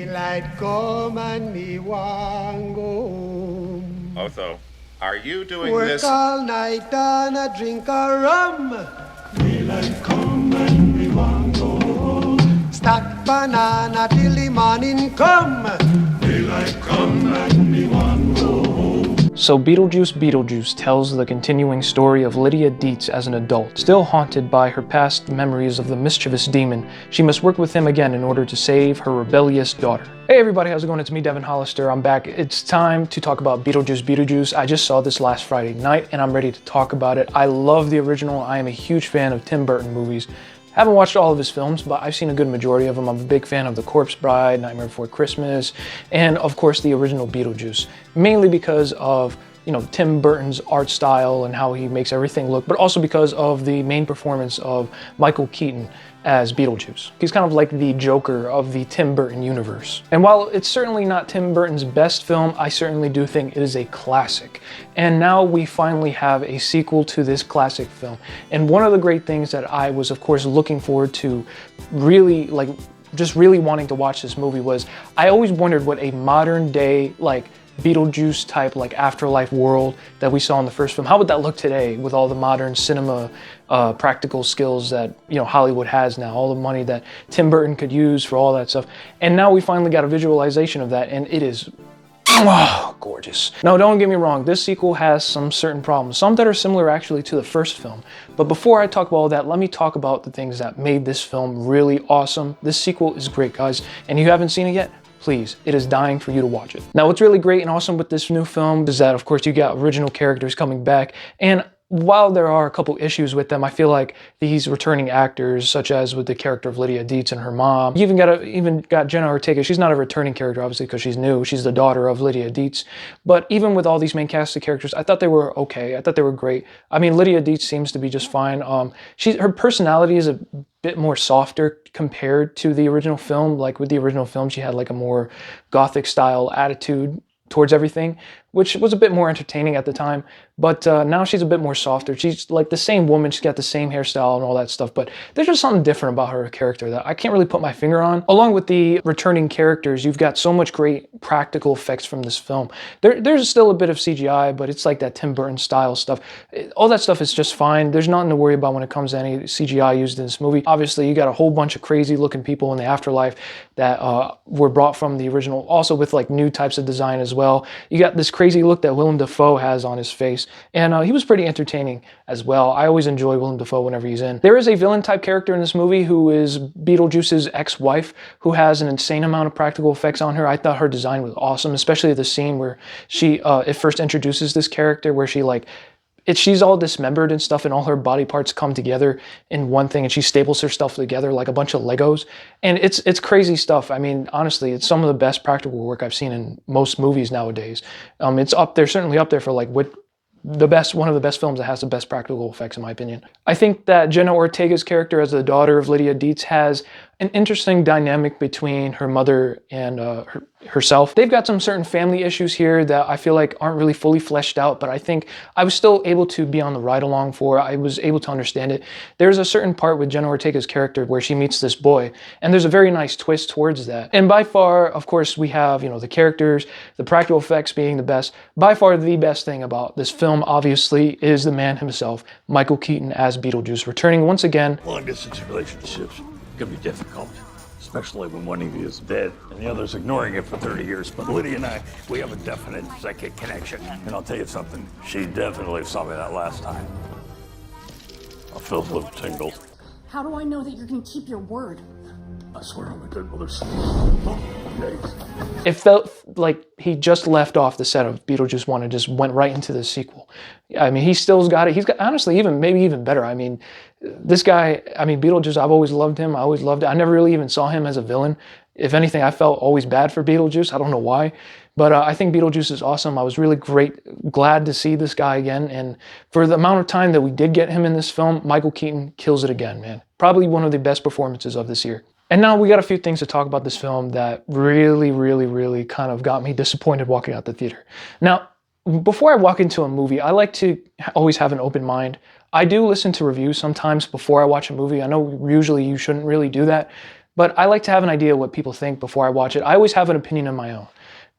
Daylight come and me want go home. Otho, are you doing Work this? all night and a drink a rum. Daylight come and me want go home. Stack banana till the morning come. Daylight come and me want go home. So Beetlejuice Beetlejuice tells the continuing story of Lydia Deetz as an adult. Still haunted by her past memories of the mischievous demon, she must work with him again in order to save her rebellious daughter. Hey everybody, how's it going? It's me, Devin Hollister. I'm back. It's time to talk about Beetlejuice Beetlejuice. I just saw this last Friday night and I'm ready to talk about it. I love the original. I am a huge fan of Tim Burton movies. Haven't watched all of his films, but I've seen a good majority of them. I'm a big fan of The Corpse Bride, Nightmare Before Christmas, and of course the original Beetlejuice. Mainly because of, you know, Tim Burton's art style and how he makes everything look, but also because of the main performance of Michael Keaton as Beetlejuice. He's kind of like the Joker of the Tim Burton universe. And while it's certainly not Tim Burton's best film, I certainly do think it is a classic. And now we finally have a sequel to this classic film. And one of the great things that I was, of course, looking forward to really, just really wanting to watch this movie was, I always wondered what a modern day, Beetlejuice type afterlife world that we saw in the first film, how would that look today with all the modern cinema practical skills that, you know, Hollywood has now, all the money that Tim Burton could use for all that stuff. And now we finally got a visualization of that, and it is gorgeous. Now, don't get me wrong, this sequel has some certain problems, some that are similar actually to the first film. But before I talk about all that, let me talk about the things that made this film really awesome. This sequel is great, guys, and if you haven't seen it yet, please, it is dying for you to watch it. Now, what's really great and awesome with this new film is that, of course, you got original characters coming back, and while there are a couple issues with them, I feel like these returning actors, such as with the character of Lydia Deetz and her mom, you even got Jenna Ortega. She's not a returning character, obviously, because she's new. She's the daughter of Lydia Deetz. But even with all these main cast of characters, I thought they were okay. I thought they were great. I mean, Lydia Deetz seems to be just fine. Her personality is a bit more softer compared to the original film. Like with the original film, she had like a more gothic style attitude towards everything, which was a bit more entertaining at the time. But now she's a bit more softer. She's like the same woman. She's got the same hairstyle and all that stuff. But there's just something different about her character that I can't really put my finger on. Along with the returning characters, you've got so much great practical effects from this film. There's still a bit of CGI, but it's like that Tim Burton style stuff. All that stuff is just fine. There's nothing to worry about when it comes to any CGI used in this movie. Obviously, you got a whole bunch of crazy looking people in the afterlife that were brought from the original, also with like new types of design as well. You got this crazy look that Willem Dafoe has on his face. And he was pretty entertaining as well. I always enjoy Willem Dafoe whenever he's in. There is a villain type character in this movie who is Beetlejuice's ex-wife, who has an insane amount of practical effects on her. I thought her design was awesome, especially the scene where she it first introduces this character where she's all dismembered and stuff, and all her body parts come together in one thing, and she staples her stuff together like a bunch of Legos. And it's crazy stuff. I mean, honestly, it's some of the best practical work I've seen in most movies nowadays. It's up there, certainly up there for like one of the best films that has the best practical effects, in my opinion. I think that Jenna Ortega's character as the daughter of Lydia Deetz has an interesting dynamic between her mother and herself. They've got some certain family issues here that I feel like aren't really fully fleshed out, but I think I was still able to be on the ride along for. I was able to understand it. There's a certain part with Jenna Ortega's character where she meets this boy, and there's a very nice twist towards that. And by far, of course, we have, you know, the characters, the practical effects being the best. By far, the best thing about this film, obviously, is the man himself, Michael Keaton as Beetlejuice, returning once again. Long-distance relationships can be difficult, especially when one of you is dead and the other's ignoring it for 30 years. But Lydia and I, we have a definite psychic connection. And I'll tell you something, she definitely saw me that last time. I felt a little tingle. How do I know that you're going to keep your word? I swear on my dead mother's days. It felt like he just left off the set of Beetlejuice 1 and just went right into the sequel. I mean, he still's got it. He's got, honestly, maybe even better. I mean, this guy, Beetlejuice, I've always loved him. I always loved it. I never really even saw him as a villain. If anything, I felt always bad for Beetlejuice. I don't know why. But I think Beetlejuice is awesome. I was really glad to see this guy again. And for the amount of time that we did get him in this film, Michael Keaton kills it again, man. Probably one of the best performances of this year. And now we got a few things to talk about this film that really kind of got me disappointed walking out the theater. Now, before I walk into a movie, I like to always have an open mind. I do listen to reviews sometimes before I watch a movie. I know usually you shouldn't really do that, but I like to have an idea what people think before I watch it. I always have an opinion of my own.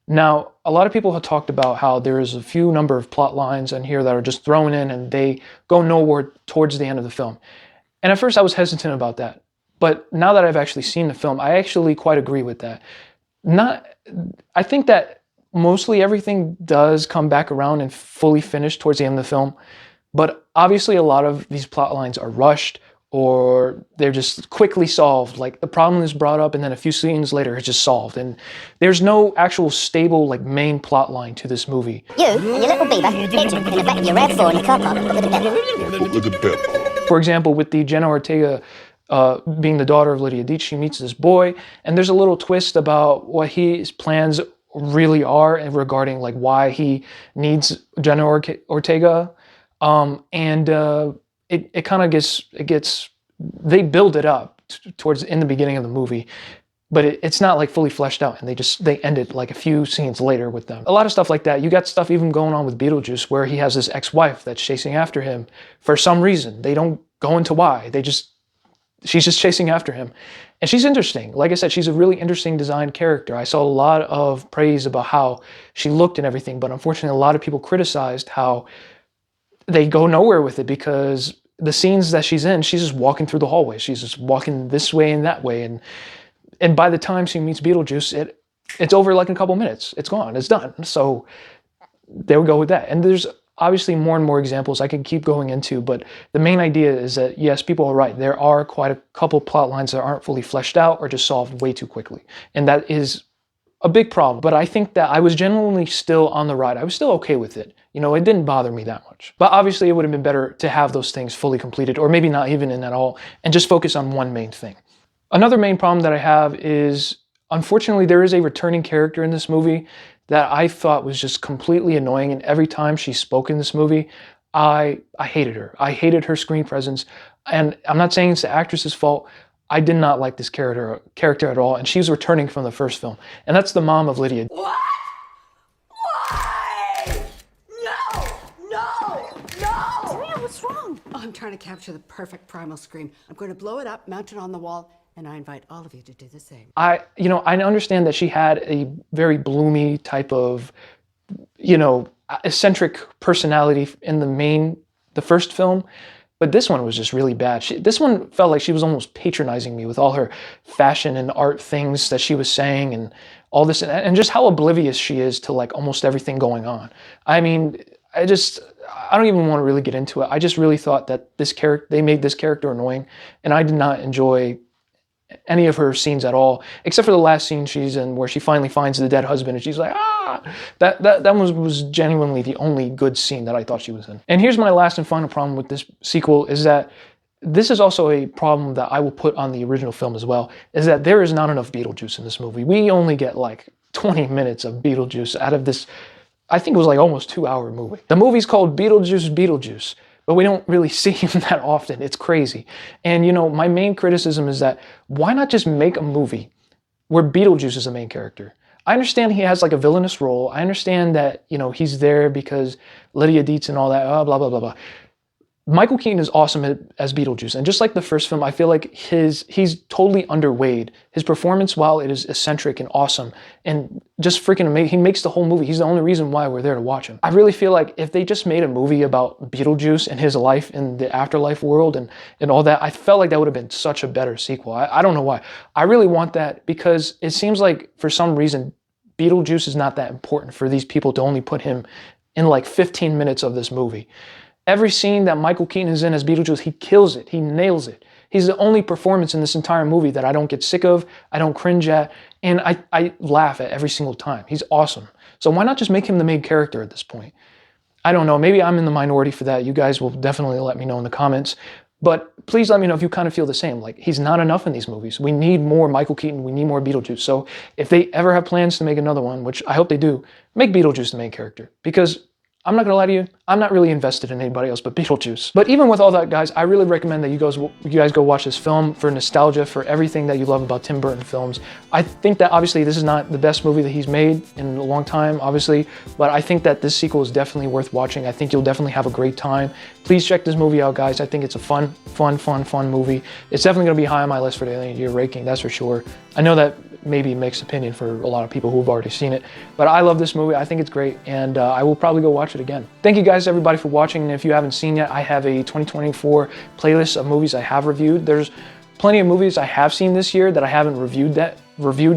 Now, a lot of people have talked about how there is a few number of plot lines in here that are just thrown in and they go nowhere towards the end of the film. And at first I was hesitant about that. But now that I've actually seen the film, I actually quite agree with that. I think that mostly everything does come back around and fully finish towards the end of the film. But obviously a lot of these plot lines are rushed or they're just quickly solved. Like the problem is brought up and then a few scenes later it's just solved. And there's no actual stable like main plot line to this movie. You and your little beaver, picture in the back of your RAV4 in the car park with a pepper. For example, with the Jenna Ortega being the daughter of Lydia Deetz, she meets this boy, and there's a little twist about what his plans really are and regarding like why he needs Jenna Ortega. It kind of gets, they build it up towards in the beginning of the movie, but it's not like fully fleshed out, and they end it like a few scenes later with them. A lot of stuff like that. You got stuff even going on with Beetlejuice where he has this ex-wife that's chasing after him for some reason. They don't go into why. She's just chasing after him. And she's interesting. Like I said, she's a really interesting designed character. I saw a lot of praise about how she looked and everything, but unfortunately a lot of people criticized how they go nowhere with it because the scenes that she's in, she's just walking through the hallway. She's just walking this way and that way. And by the time she meets Beetlejuice, it's over like in a couple minutes. It's gone. It's done. So there we go with that. And there's obviously more and more examples I can keep going into, but the main idea is that, yes, people are right. There are quite a couple plot lines that aren't fully fleshed out or just solved way too quickly. And that is a big problem. But I think that I was genuinely still on the ride. I was still okay with it. You know, it didn't bother me that much. But obviously it would have been better to have those things fully completed, or maybe not even in at all, and just focus on one main thing. Another main problem that I have is, unfortunately, there is a returning character in this movie that I thought was just completely annoying, and every time she spoke in this movie, I hated her. I hated her screen presence, and I'm not saying it's the actress's fault. I did not like this character at all, and she's returning from the first film, and that's the mom of Lydia. What? Why? No! Maria, what's wrong? Oh, I'm trying to capture the perfect primal scream. I'm going to blow it up, mount it on the wall, and I invite all of you to do the same. I understand that she had a very bloomy type of, eccentric personality in the first film, but this one was just really bad. This one felt like she was almost patronizing me with all her fashion and art things that she was saying and all this, and just how oblivious she is to like almost everything going on. I mean, I don't even want to really get into it. I just really thought that they made this character annoying, and I did not enjoy any of her scenes at all, except for the last scene she's in where she finally finds the dead husband and she's like, that was genuinely the only good scene that I thought she was in. And here's my last and final problem with this sequel, is that this is also a problem that I will put on the original film as well, is that there is not enough Beetlejuice in this movie. We only get like 20 minutes of Beetlejuice out of this, I think it was like almost 2-hour movie. The movie's called Beetlejuice Beetlejuice, but we don't really see him that often. It's crazy. And my main criticism is that why not just make a movie where Beetlejuice is the main character? I understand he has like a villainous role. I understand that, he's there because Lydia Deetz and all that, blah, blah, blah, blah. Michael Keaton is awesome as Beetlejuice, and just like the first film, I feel like he's totally underweighed. His performance, while it is eccentric and awesome, and just freaking amazing, he makes the whole movie. He's the only reason why we're there to watch him. I really feel like if they just made a movie about Beetlejuice and his life in the afterlife world and all that, I felt like that would have been such a better sequel. I don't know why. I really want that because it seems like for some reason, Beetlejuice is not that important for these people to only put him in like 15 minutes of this movie. Every scene that Michael Keaton is in as Beetlejuice, he kills it. He nails it. He's the only performance in this entire movie that I don't get sick of, I don't cringe at, and I laugh at every single time. He's awesome. So why not just make him the main character at this point? I don't know. Maybe I'm in the minority for that. You guys will definitely let me know in the comments. But please let me know if you kind of feel the same. Like, he's not enough in these movies. We need more Michael Keaton. We need more Beetlejuice. So if they ever have plans to make another one, which I hope they do, make Beetlejuice the main character. Because I'm not gonna lie to you, I'm not really invested in anybody else but Beetlejuice. But even with all that, guys, I really recommend that you guys go watch this film for nostalgia, for everything that you love about Tim Burton films. I think that obviously this is not the best movie that he's made in a long time, obviously, but I think that this sequel is definitely worth watching. I think you'll definitely have a great time. Please check this movie out, guys. I think it's a fun movie. It's definitely gonna be high on my list for the end of the year ranking, that's for sure. I know that maybe mixed opinion for a lot of people who've already seen it, but I love this movie. I think it's great, and I will probably go watch it again. Thank you guys, everybody, for watching, and if you haven't seen yet, I have a 2024 playlist of movies I have reviewed. There's plenty of movies I have seen this year that I haven't reviewed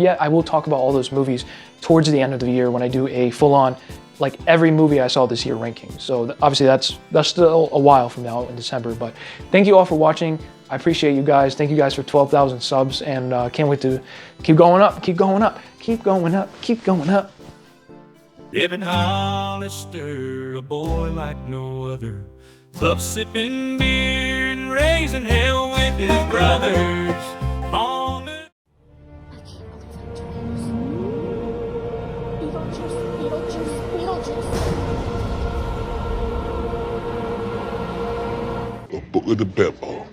yet. I will talk about all those movies towards the end of the year when I do a full-on, like every movie I saw this year ranking. So obviously that's still a while from now in December, but thank you all for watching. I appreciate you guys. Thank you guys for 12,000 subs, and can't wait to keep going up, keep going up, keep going up, keep going up. Living Hollister, a boy like no other, love sipping beer and raising hell with his brothers. On the Beetlejuice, Beetlejuice, Beetlejuice. A book of the bedball.